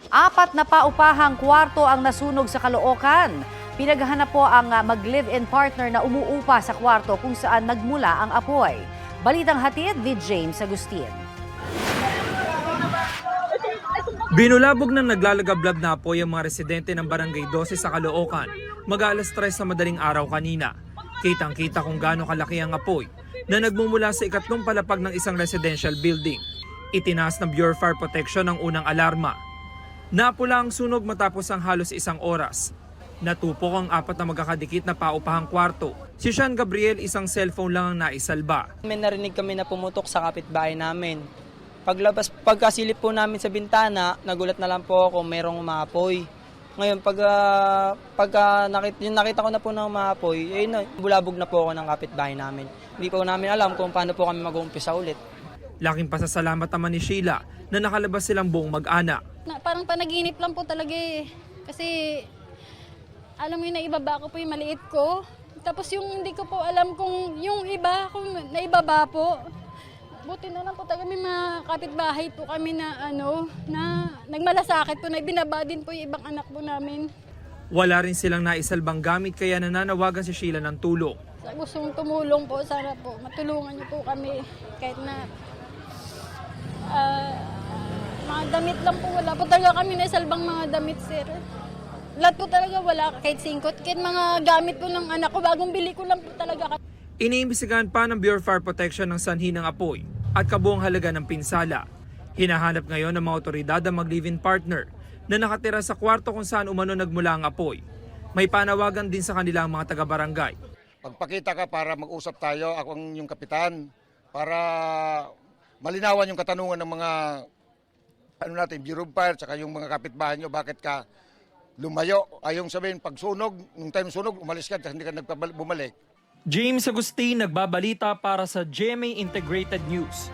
4 na paupahang kwarto ang nasunog sa Caloocan. Pinaghahanap po ang mag-live-in partner na umuupa sa kwarto kung saan nagmula ang apoy. Balitang hatid ni James Agustin. Binulabog ng naglalagablab na apoy ang mga residente ng Barangay 12 sa Caloocan mag-alas 3 sa madaling araw kanina. Kitang-kita kung gaano kalaki ang apoy na nagmumula sa ikatlong palapag ng isang residential building. Itinaas ng Bureau of Fire Protection ang unang alarma. Napula ang sunog matapos ang halos 1 oras. Natupok ang 4 na magkakadikit na paupahang kwarto. Si Sean Gabriel, isang cellphone lang ang naisalba. May narinig kami na pumutok sa kapitbahay namin. Pagkasilip po namin sa bintana, nagulat na lang po ako mayroong umaapoy. Ngayon, nakita ko na po ng umaapoy, bulabog na po ako ng kapitbahay namin. Hindi po namin alam kung paano po kami mag-uumpisa ulit. Laking pasasalamat naman ni Sheila na nakalabas silang buong mag-anak. Parang panaginip lang po talaga eh. Kasi alam mo yung naibaba ko po yung maliit ko. Tapos yung hindi ko po alam kung yung iba, kung naibaba po. Buti na lang po talaga may mga kapitbahay po kami na na nagmalasakit po na ibinaba din po yung ibang anak po namin. Wala rin silang naisalbang gamit kaya nananawagan si Sheila ng tulong. Sa gustong tumulong po, sana po matulungan niyo po kami kahit na mga damit lang po, wala po talaga kami naisalbang mga damit, sir. Lahat po talaga wala, kahit singkot, kahit mga gamit po ng anak ko, bagong bili ko lang po talaga. Iniimbestigahan pa ng Bureau of Fire Protection ng sanhi ng apoy at kabuong halaga ng pinsala. Hinahanap ngayon ng mga otoridad ang mag-live-in partner na nakatira sa kwarto kung saan umano nagmula ang apoy. May panawagan din sa kanilang mga taga-barangay. Pagpakita ka para mag-usap tayo, ako ang yung kapitan, para malinawan yung katanungan ng mga Bureau of Fire, tsaka yung mga kapitbahay nyo, bakit ka lumayo. Ayong sabihin, pag sunog, nung time sunog, umalis ka, hindi ka bumalik. James Agustin, nagbabalita para sa GMA Integrated News.